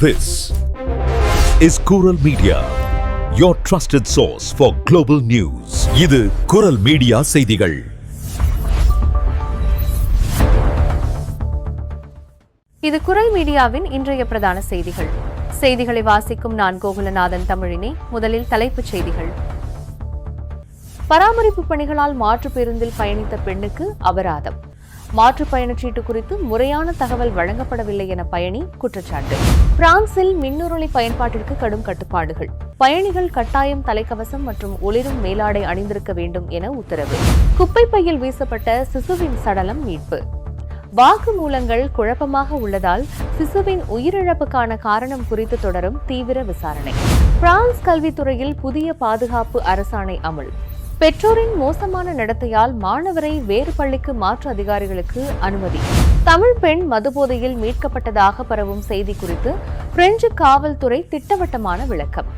This is Kural Media, your trusted source for global news. இது குரல் media செய்திகள். இது குரல் மீடியாவின் இன்றைய பிரதான செய்திகள். செய்திகளை வாசிக்கும் நான் கோகுலநாதன் தமிழினி. முதலில் தலைப்புச் செய்திகள். பராமரிப்பு பணிகளால் மாற்று பேருந்தில் பயணித்த பெண்ணுக்கு அபராதம். மாற்று பயணச்சீட்டு குறித்து முறையான தகவல் வழங்கப்படவில்லை என பயணி குற்றச்சாட்டு. பிரான்சில் மின்னுருளி பயன்பாட்டிற்கு கடும் கட்டுப்பாடுகள். பயணிகள் கட்டாயம் தலைக்கவசம் மற்றும் ஒளிரும் மேலாடை அணிந்திருக்க வேண்டும் என உத்தரவு. குப்பை பையில் வீசப்பட்ட சிசுவின் சடலம் மீட்பு. வாக்குமூலங்கள் குழப்பமாக உள்ளதால் சிசுவின் உயிரிழப்புக்கான காரணம் குறித்து தொடரும் தீவிர விசாரணை. பிரான்ஸ் கல்வித்துறையில் புதிய பாதுகாப்பு அரசாணை அமல். பெற்றோரின் மோசமான நடத்தையால் மாணவரை வேறு பள்ளிக்கு மாற்று அதிகாரிகளுக்கு அனுமதி. தமிழ் பெண் மதுபோதையில் மீட்கப்பட்டதாக பரவும் செய்தி குறித்து பிரெஞ்சு காவல்துறை திட்டவட்டமான விளக்கம்.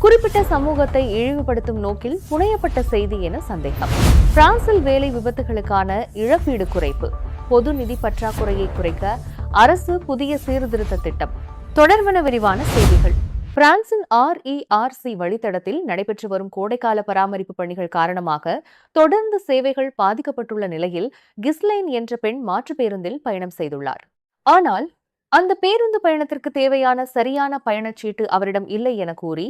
குறிப்பிட்ட சமூகத்தை இழிவுபடுத்தும் நோக்கில் புனையப்பட்ட செய்தி என சந்தேகம். பிரான்சில் வேலை விபத்துகளுக்கான இழப்பீடு குறைப்பு. பொது நிதி பற்றாக்குறையை குறைக்க அரசு புதிய சீர்திருத்த திட்டம். தொடர்பான விரிவான செய்திகள். பிரான்சின் RERC வழித்தடத்தில் நடைபெற்று வரும் கோடைக்கால பராமரிப்பு பணிகள் காரணமாக தொடர்ந்து சேவைகள் பாதிக்கப்பட்டுள்ள நிலையில் கிஸ்லைன் என்ற பெண் மாற்று பேருந்தில் பயணம் செய்துள்ளார். ஆனால் அந்த பேருந்து பயணத்திற்கு தேவையான சரியான பயணச்சீட்டு அவரிடம் இல்லை என கூறி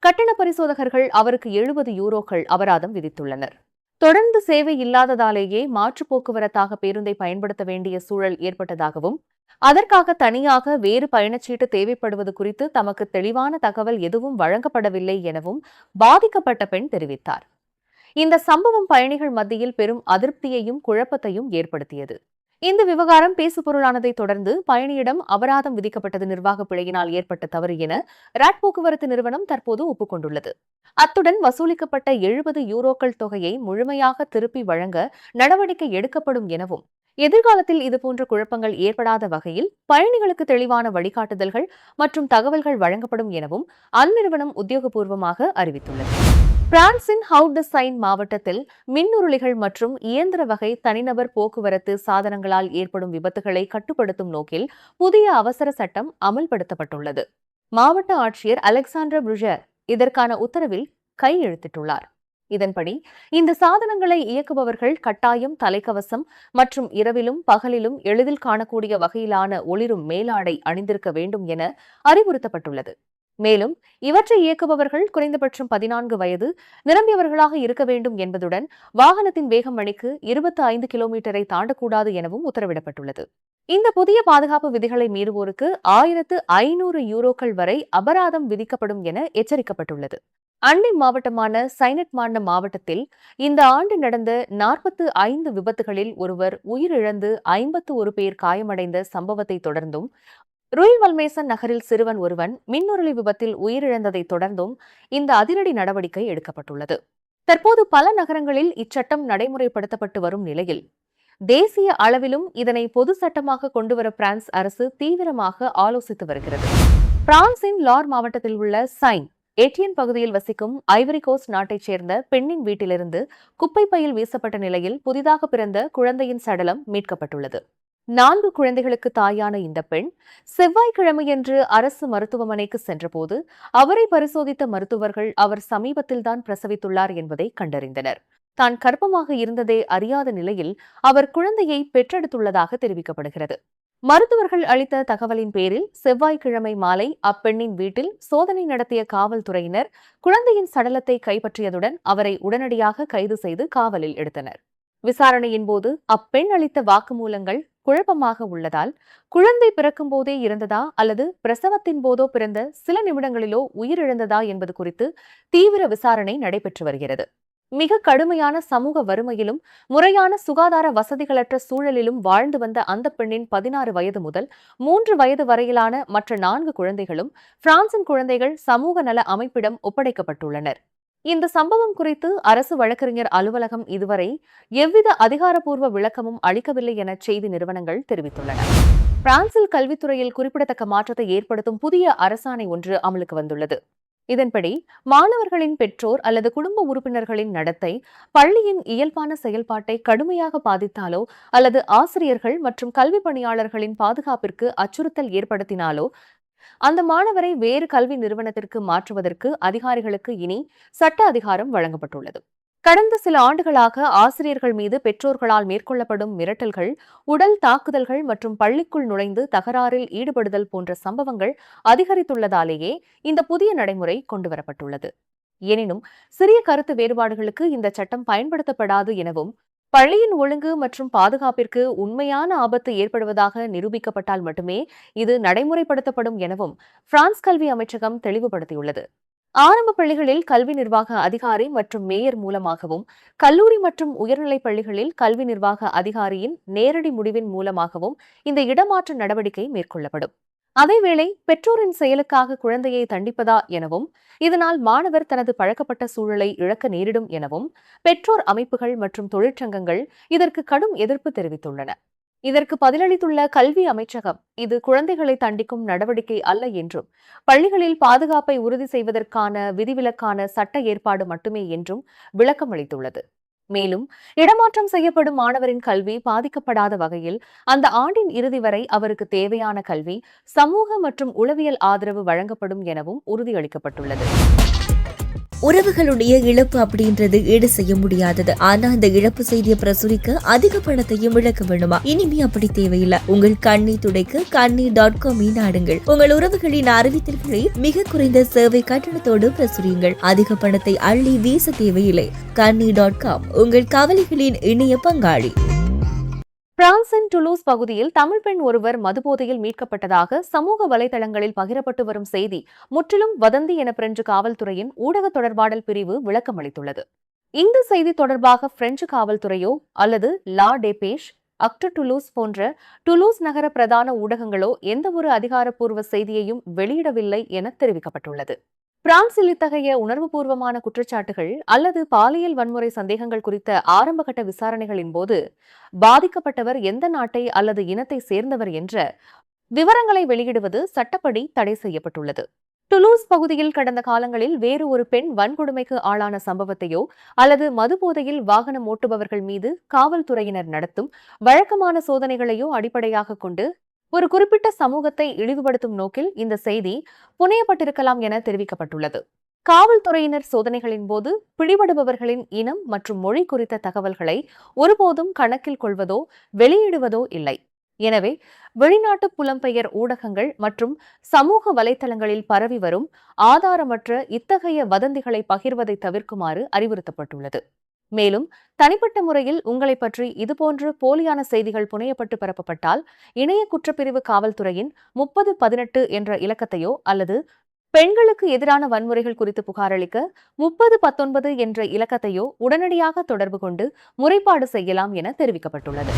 கட்டண பரிசோதகர்கள் அவருக்கு 70 யூரோக்கள் அபராதம் விதித்துள்ளனர். தொடர்ந்து சேவை இல்லாததாலேயே மாற்று போக்குவரத்தாக பேருந்தை பயன்படுத்த வேண்டிய சூழல் ஏற்பட்டதாகவும் அதற்காக தனியாக வேறு பயணச்சீட்டு தேவைப்படுவது குறித்து தமக்கு தெளிவான தகவல் எதுவும் வழங்கப்படவில்லை எனவும் பாதிக்கப்பட்ட பெண் தெரிவித்தார். இந்த சம்பவம் பயணிகள் மத்தியில் பெரும் அதிருப்தியையும் குழப்பத்தையும் ஏற்படுத்தியது. இந்த விவகாரம் பேசுபொருளானதை தொடர்ந்து பயணியிடம் அபராதம் விதிக்கப்பட்டது நிர்வாக பிழையினால் ஏற்பட்ட தவறு என ராட் போக்குவரத்து நிறுவனம் தற்போது ஒப்புக்கொண்டுள்ளது. அத்துடன் வசூலிக்கப்பட்ட 70 யூரோக்கள் தொகையை முழுமையாக திருப்பி வழங்க நடவடிக்கை எடுக்கப்படும் எனவும் எதிர்காலத்தில் இதுபோன்ற குழப்பங்கள் ஏற்படாத வகையில் பயணிகளுக்கு தெளிவான வழிகாட்டுதல்கள் மற்றும் தகவல்கள் வழங்கப்படும் எனவும் அந்நிறுவனம் உத்தியோகபூர்வமாக அறிவித்துள்ளது. பிரான்சின் ஹவுட்-த-சைன் மாவட்டத்தில் மின்னுருளிகள் மற்றும் இயந்திர வகை தனிநபர் போக்குவரத்து சாதனங்களால் ஏற்படும் விபத்துகளை கட்டுப்படுத்தும் நோக்கில் புதிய அவசர சட்டம் அமல்படுத்தப்பட்டுள்ளது. மாவட்ட ஆட்சியர் அலெக்சாண்டர் புருஜர் இதற்கான உத்தரவில் கையெழுத்திட்டுள்ளார். இதன்படி இந்த சாதனங்களை இயக்குபவர்கள் கட்டாயம் தலைக்கவசம் மற்றும் இரவிலும் பகலிலும் எளிதில் காணக்கூடிய வகையிலான ஒளிரும் மேலாடை அணிந்திருக்க வேண்டும் என அறிவுறுத்தப்பட்டுள்ளது. மேலும் இவற்றை இயக்குபவர்கள் குறைந்தபட்சம் 14 வயது நிரம்பியவர்களாக இருக்க வேண்டும் என்பதுடன் வாகனத்தின் வேகம் மணிக்கு 25 கிலோமீட்டரை தாண்டக்கூடாது எனவும் உத்தரவிடப்பட்டுள்ளது. இந்த புதிய பாதுகாப்பு விதிகளை மீறுவோருக்கு 1500 யூரோக்கள் வரை அபராதம் விதிக்கப்படும் என எச்சரிக்கப்பட்டுள்ளது. அண்டை மாவட்டமான சைனட் மாவட்டத்தில் இந்த ஆண்டு நடந்த 45 விபத்துகளில் ஒருவர் உயிரிழந்து 51 பேர் காயமடைந்த சம்பவத்தை தொடர்ந்தும் ரூய் வல்மேசன் நகரில் சிறுவன் ஒருவன் மின்னுருளி விபத்தில் உயிரிழந்ததை தொடர்ந்தும் இந்த அதிரடி நடவடிக்கை எடுக்கப்பட்டுள்ளது. தற்போது பல நகரங்களில் இச்சட்டம் நடைமுறைப்படுத்தப்பட்டு வரும் நிலையில் தேசிய அளவிலும் இதனை பொது சட்டமாக கொண்டுவர பிரான்ஸ் அரசு தீவிரமாக ஆலோசித்து வருகிறது. பிரான்சின் லார் மாவட்டத்தில் உள்ள சைன் ஏட்டியன் பகுதியில் வசிக்கும் ஐவரி கோஸ்ட் நாட்டைச் சேர்ந்த பெண்ணின் வீட்டிலிருந்து குப்பை பையில் வீசப்பட்ட நிலையில் புதிதாக பிறந்த குழந்தையின் சடலம் மீட்கப்பட்டுள்ளது. 4 குழந்தைகளுக்கு தாயான இந்த பெண் செவ்வாய்க்கிழமையன்று அரசு மருத்துவமனைக்கு சென்றபோது அவரை பரிசோதித்த மருத்துவர்கள் அவர் சமீபத்தில்தான் பிரசவித்துள்ளார் என்பதை கண்டறிந்தனர். தான் கர்ப்பமாக இருந்ததே அறியாத நிலையில் அவர் குழந்தையை பெற்றெடுத்துள்ளதாக தெரிவிக்கப்படுகிறது. மருத்துவர்கள் அளித்த தகவலின் பேரில் செவ்வாய்க்கிழமை மாலை அப்பெண்ணின் வீட்டில் சோதனை நடத்திய காவல்துறையினர் குழந்தையின் சடலத்தை கைப்பற்றியதுடன் அவரை உடனடியாக கைது செய்து காவலில் எடுத்தனர். விசாரணையின் போது அப்பெண் அளித்த வாக்குமூலங்கள் குழப்பமாக உள்ளதால் குழந்தை பிறக்கும் போதே இருந்ததா அல்லது பிரசவத்தின் போதோ பிறந்த சில நிமிடங்களிலோ உயிரிழந்ததா என்பது குறித்து தீவிர விசாரணை நடைபெற்று வருகிறது. மிக கடுமையான சமூக வறுமையிலும் முறையான சுகாதார வசதிகளற்ற சூழலிலும் வாழ்ந்து வந்த அந்த பெண்ணின் 16 வயது முதல் 3 வயது வரையிலான மற்ற 4 குழந்தைகளும் பிரான்சின் குழந்தைகள் சமூக நல அமைப்பிடம் ஒப்படைக்கப்பட்டுள்ளனர். இந்த சம்பவம் குறித்து அரசு வழக்கறிஞர் அலுவலகம் இதுவரை எவ்வித அதிகாரப்பூர்வ விளக்கமும் அளிக்கவில்லை என செய்தி நிறுவனங்கள் தெரிவித்துள்ளன. பிரான்சில் கல்வித்துறையில் குறிப்பிடத்தக்க மாற்றத்தை ஏற்படுத்தும் புதிய அரசாணை ஒன்று அமலுக்கு வந்துள்ளது. இதன்படி மாணவர்களின் பெற்றோர் அல்லது குடும்ப உறுப்பினர்களின் நடத்தை பள்ளியின் இயல்பான செயல்பாட்டை கடுமையாக பாதித்தாலோ அல்லது ஆசிரியர்கள் மற்றும் கல்வி பணியாளர்களின் பாதுகாப்பிற்கு அச்சுறுத்தல் ஏற்படுத்தினாலோ அந்த மாணவரை வேறு கல்வி நிறுவனத்திற்கு மாற்றுவதற்கு அதிகாரிகளுக்கு இனி சட்ட அதிகாரம் வழங்கப்பட்டுள்ளது. கடந்த சில ஆண்டுகளாக ஆசிரியர்கள் மீது பெற்றோர்களால் மேற்கொள்ளப்படும் மிரட்டல்கள், உடல் தாக்குதல்கள் மற்றும் பள்ளிக்குள் நுழைந்து தகராறில் ஈடுபடுதல் போன்ற சம்பவங்கள் அதிகரித்துள்ளதாலேயே இந்த புதிய நடைமுறை கொண்டுவரப்பட்டுள்ளது. எனினும் சிறிய கருத்து வேறுபாடுகளுக்கு இந்த சட்டம் பயன்படுத்தப்படாது எனவும், பள்ளியின் ஒழுங்கு மற்றும் பாதுகாப்பிற்கு உண்மையான ஆபத்து ஏற்படுவதாக நிரூபிக்கப்பட்டால் மட்டுமே இது நடைமுறைப்படுத்தப்படும் எனவும் பிரான்ஸ் கல்வி அமைச்சகம் தெளிவுபடுத்தியுள்ளது. ஆரம்ப பள்ளிகளில் கல்வி நிர்வாக அதிகாரி மற்றும் மேயர் மூலமாகவும், கல்லூரி மற்றும் உயர்நிலைப் பள்ளிகளில் கல்வி நிர்வாக அதிகாரியின் நேரடி முடிவின் மூலமாகவும் இந்த இடமாற்ற நடவடிக்கை மேற்கொள்ளப்படும். அதேவேளை பெற்றோரின் செயலுக்காக குழந்தையை தண்டிப்பதா எனவும், இதனால் மாணவர் தனது பழக்கப்பட்ட சூழலை இழக்க நேரிடும் எனவும் பெற்றோர் அமைப்புகள் மற்றும் தொழிற்சங்கங்கள் இதற்கு கடும் எதிர்ப்பு தெரிவித்துள்ளன. இதற்கு பதிலளித்துள்ள கல்வி அமைச்சகம், இது குழந்தைகளை தண்டிக்கும் நடவடிக்கை அல்ல என்றும், பள்ளிகளில் பாதுகாப்பை உறுதி செய்வதற்கான விதிவிலக்கான சட்ட ஏற்பாடு மட்டுமே என்றும் விளக்கமளித்துள்ளது. மேலும் இடமாற்றம் செய்யப்படும் மாணவரின் கல்வி பாதிக்கப்படாத வகையில் அந்த ஆண்டின் இறுதி வரை அவருக்கு தேவையான கல்வி, சமூக மற்றும் உளவியல் ஆதரவு வழங்கப்படும் எனவும் உறுதியளிக்கப்பட்டுள்ளது. உறவுகளுடைய இழப்பு அப்படின்றது ஈடு செய்ய முடியாதது. ஆனா அந்த இழப்பு செய்தியை பிரசுரிக்க அதிக பணத்தையும் இழக்க வேண்டுமா? இனிமே அப்படி தேவையில்லை. உங்கள் கண்ணீர் துடைக்க kannee.com நாடுங்கள். உங்கள் உறவுகளின் அறிவித்தல்களை மிக குறைந்த சேவை கட்டணத்தோடு பிரசுரியுங்கள். அதிக பணத்தை அள்ளி வீச தேவையில்லை. kannee.com உங்கள் கவலைகளின் இணைய பங்காளி. பிரான்சின் டுலூஸ் பகுதியில் தமிழ் பெண் ஒருவர் மதுபோதையில் மீட்கப்பட்டதாக சமூக வலைதளங்களில் பகிரப்பட்டு வரும் செய்தி முற்றிலும் வதந்தி என பிரெஞ்சு காவல்துறையின் ஊடக தொடர்பாடல் பிரிவு விளக்கமளித்துள்ளது. இந்த செய்தி தொடர்பாக பிரெஞ்சு காவல்துறையோ அல்லது லா டெபேஷ், அக்டு டுலூஸ் போன்ற டுலூஸ் நகர பிரதான ஊடகங்களோ எந்தவொரு அதிகாரப்பூர்வ செய்தியையும் வெளியிடவில்லை என தெரிவிக்கப்பட்டுள்ளது. பிரான்சில் இத்தகைய உணர்வுபூர்வமான குற்றச்சாட்டுகள் அல்லது பாலியல் வன்முறை சந்தேகங்கள் குறித்த ஆரம்பகட்ட விசாரணைகளின் போது பாதிக்கப்பட்டவர் எந்த நாட்டை அல்லது இனத்தை சேர்ந்தவர் என்ற விவரங்களை வெளியிடுவது சட்டப்படி தடை செய்யப்பட்டுள்ளது. டுலூஸ் பகுதியில் கடந்த காலங்களில் வேறு ஒரு பெண் வன்கொடுமைக்கு ஆளான சம்பவத்தையோ அல்லது மதுபோதையில் வாகனம் ஓட்டுபவர்கள் மீது காவல்துறையினர் நடத்தும் வழக்கமான சோதனைகளையோ அடிப்படையாக கொண்டு ஒரு குறிப்பிட்ட சமூகத்தை இழிவுபடுத்தும் நோக்கில் இந்த செய்தி புனையப்பட்டிருக்கலாம் என தெரிவிக்கப்பட்டுள்ளது. காவல்துறையினர் சோதனைகளின் போது பிடிபடுபவர்களின் இனம் மற்றும் மொழி குறித்த தகவல்களை ஒருபோதும் கணக்கில் கொள்வதோ வெளியிடுவதோ இல்லை. எனவே வெளிநாட்டு புலம்பெயர் ஊடகங்கள் மற்றும் சமூக வலைதளங்களில் பரவி வரும் ஆதாரமற்ற இத்தகைய வதந்திகளை பகிர்வதை தவிர்க்குமாறு அறிவுறுத்தப்பட்டுள்ளது. மேலும் தனிப்பட்ட முறையில் உங்களை பற்றி இதுபோன்று போலியான செய்திகள் புனையப்பட்டு பரப்பப்பட்டால் இணைய குற்றப்பிரிவு காவல்துறையின் 3018 என்ற இலக்கத்தையோ அல்லது பெண்களுக்கு எதிரான வன்முறைகள் குறித்து புகாரளிக்க 3019 என்ற இலக்கத்தையோ உடனடியாக தொடர்பு கொண்டு முறைப்பாடு செய்யலாம் என தெரிவிக்கப்பட்டுள்ளது.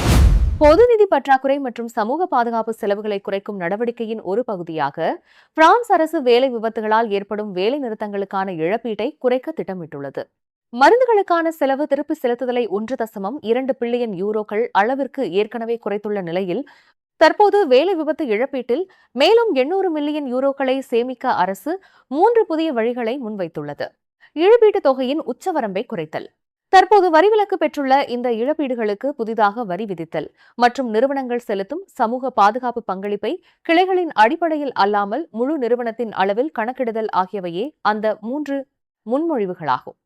பொது நிதி பற்றாக்குறை மற்றும் சமூக பாதுகாப்பு செலவுகளை குறைக்கும் நடவடிக்கையின் ஒரு பகுதியாக பிரான்ஸ் அரசு வேலை விபத்துகளால் ஏற்படும் வேலை நிறுத்தங்களுக்கான இழப்பீட்டை குறைக்க திட்டமிட்டுள்ளது. மருந்துகளுக்கான செலவு திருப்பி செலுத்துதலை 1.2 பில்லியன் யூரோக்கள் அளவிற்கு ஏற்கனவே குறைத்துள்ள நிலையில் தற்போது வேலை விபத்து இழப்பீட்டில் மேலும் 800 மில்லியன் யூரோக்களை சேமிக்க அரசு 3 புதிய வழிகளை முன்வைத்துள்ளது. இழப்பீட்டுத் தொகையின் உச்சவரம்பை குறைத்தல், தற்போது வரிவிலக்கு பெற்றுள்ள இந்த இழப்பீடுகளுக்கு புதிதாக வரி விதித்தல் மற்றும் நிறுவனங்கள் செலுத்தும் சமூக பாதுகாப்பு பங்களிப்பை கிளைகளின் அடிப்படையில் அல்லாமல் முழு நிறுவனத்தின் அளவில் கணக்கிடுதல் ஆகியவையே அந்த 3 முன்மொழிவுகளாகும்.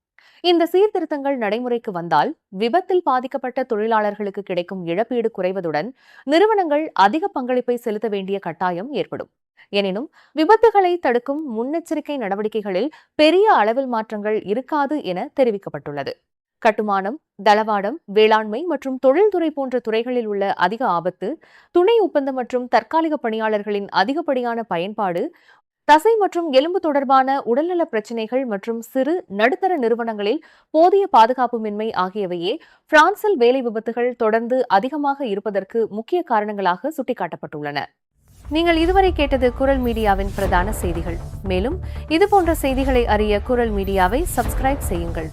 இந்த சீர்திருத்தங்கள் நடைமுறைக்கு வந்தால் விபத்தில் பாதிக்கப்பட்ட தொழிலாளர்களுக்கு கிடைக்கும் இழப்பீடு குறைவதுடன் நிறுவனங்கள் அதிக பங்களிப்பை செலுத்த வேண்டிய கட்டாயம் ஏற்படும். எனினும் விபத்துகளை தடுக்கும் முன்னெச்சரிக்கை நடவடிக்கைகளில் பெரிய அளவில் மாற்றங்கள் இருக்காது என தெரிவிக்கப்பட்டுள்ளது. கட்டுமானம், தளவாடம், வேளாண்மை மற்றும் தொழில்துறை போன்ற துறைகளில் உள்ள அதிக ஆபத்து, துணை ஒப்பந்தம் மற்றும் தற்காலிக பணியாளர்களின் அதிகப்படியான பயன்பாடு, தசை மற்றும் எலும்பு தொடர்பான உடல்நல பிரச்சினைகள் மற்றும் சிறு நடுத்தர நிறுவனங்களில் போதிய பாதுகாப்புமின்மை ஆகியவையே பிரான்சில் வேலை விபத்துகள் தொடர்ந்து அதிகமாக இருப்பதற்கு முக்கிய காரணங்களாக சுட்டிக்காட்டப்பட்டுள்ளன. நீங்கள் இதுவரை கேட்டது குரல் மீடியாவின் பிரதான செய்திகள். மேலும் இதுபோன்ற செய்திகளை அறிய குரல் மீடியாவை சப்ஸ்கிரைப் செய்யுங்கள்.